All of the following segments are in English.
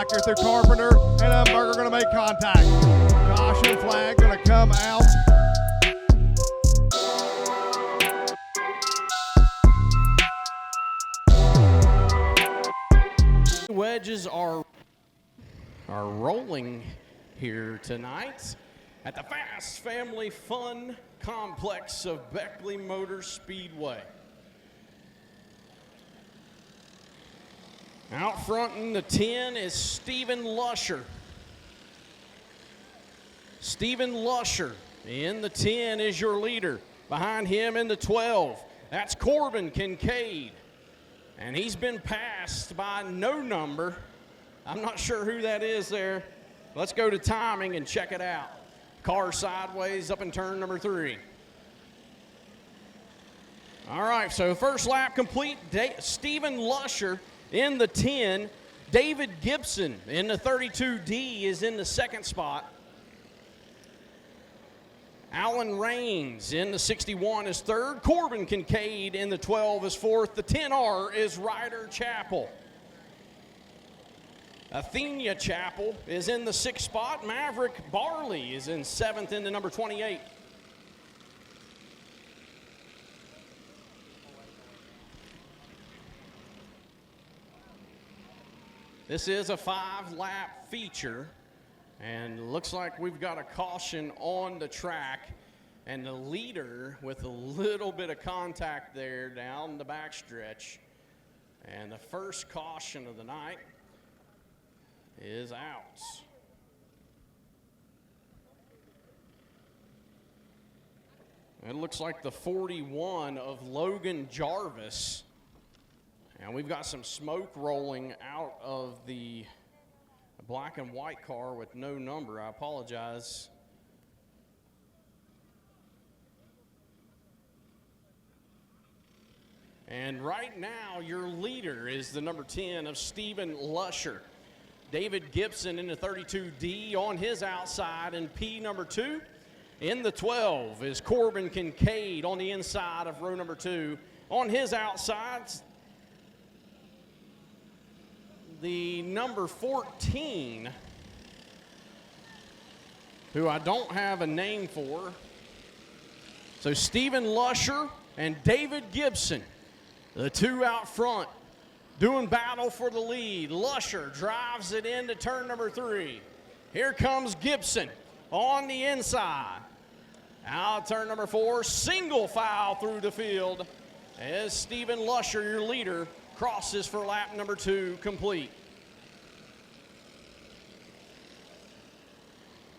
back here through Carpenter, and Dunbar going to make contact. Caution flag going to come out. Wedges are rolling here tonight at the Fast Family Fun Complex of Beckley Motor Speedway. Out front in the 10 is Stephen Lusher. Stephen Lusher in the 10 is your leader. Behind him in the 12, that's Corbin Kincaid. And he's been passed by no number. I'm not sure who that is there. Let's go to timing and check it out. Car sideways up in turn number 3. All right, so first lap complete. Stephen Lusher in the 10. David Gibson in the 32D is in the second spot. Alan Raines in the 61 is third. Corbin Kincaid in the 12 is fourth. The 10R is Ryder Chappell. Athenia Chappell is in the 6th spot. Maverick Barley is in 7th in the number 28. This is a 5-lap feature, and looks like we've got a caution on the track, and the leader with a little bit of contact there down the backstretch. And the first caution of the night is out. It looks like the 41 of Logan Jarvis. And we've got some smoke rolling out of the black and white car with no number. I apologize. And right now, your leader is the number 10 of Stephen Lusher. David Gibson in the 32D on his outside, and P number 2. In the 12 is Corbin Kincaid on the inside of row number 2. On his outside, the number 14, who I don't have a name for. So Stephen Lusher and David Gibson, the two out front, doing battle for the lead. Lusher drives it into turn number 3. Here comes Gibson on the inside. Out turn number 4, single file through the field as Stephen Lusher, your leader, crosses for lap number 2 complete.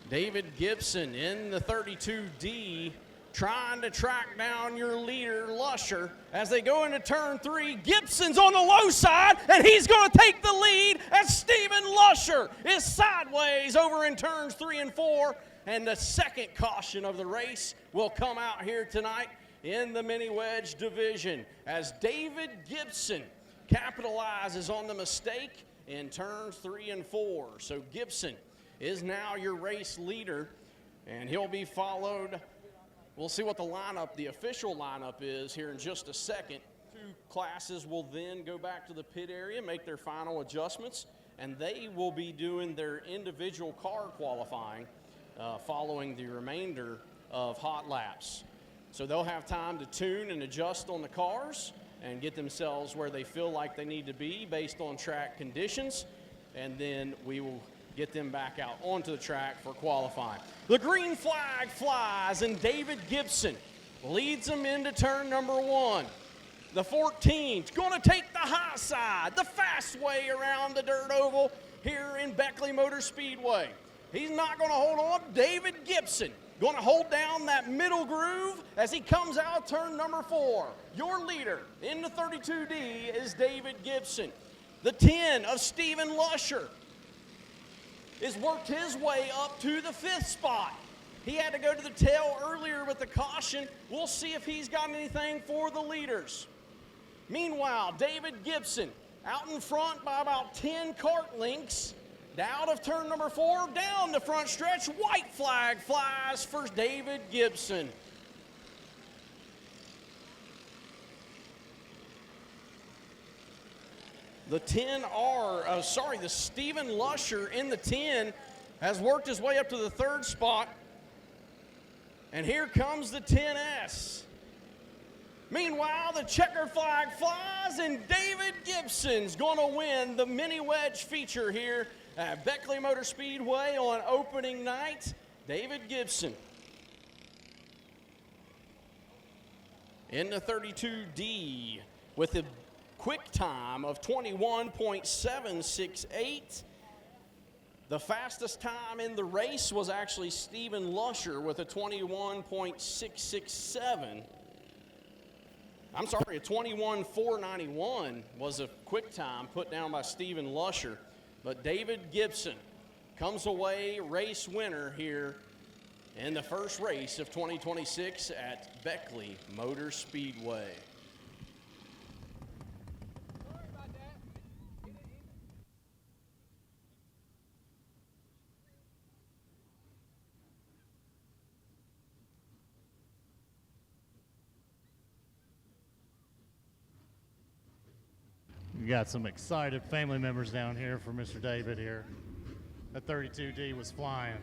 David Gibson in the 32D trying to track down your leader, Lusher, as they go into turn 3. Gibson's on the low side, and he's going to take the lead as Stephen Lusher is sideways over in turns 3 and 4. And the second caution of the race will come out here tonight in the mini wedge division as David Gibson capitalizes on the mistake in turns 3 and 4. So Gibson is now your race leader, and he'll be followed. We'll see what the lineup, the official lineup is here in just a second. 2 classes will then go back to the pit area, make their final adjustments, and they will be doing their individual car qualifying following the remainder of hot laps. So they'll have time to tune and adjust on the cars and get themselves where they feel like they need to be based on track conditions, and then we will get them back out onto the track for qualifying. The green flag flies, and David Gibson leads them into turn number 1. The 14's going to take the high side, the fast way around the dirt oval here in Beckley Motor Speedway. He's not going to hold on. David Gibson going to lusher down that middle groove as he comes out turn number 4. Your leader in the 32D is David Gibson. The 10 of Stephen Lusher has worked his way up to the 5th spot. He had to go to the tail earlier with the caution. We'll see if he's got anything for the leaders. Meanwhile, David Gibson out in front by about 10 kart lengths. Out of turn number 4, down the front stretch. White flag flies for David Gibson. The the Stephen Lusher in the 10 has worked his way up to the 3rd spot. And here comes the 10S. Meanwhile, the checker flag flies, and David Gibson's going to win the mini wedge feature here at Beckley Motor Speedway on opening night. David Gibson in the 32D with a quick time of 21.768. The fastest time in the race was actually Stephen Lusher with a 21.667. I'm sorry, a 21.491 was a quick time put down by Stephen Lusher. But David Gibson comes away race winner here in the first race of 2026 at Beckley Motor Speedway. We got some excited family members down here for Mr. David here. That 32D was flying.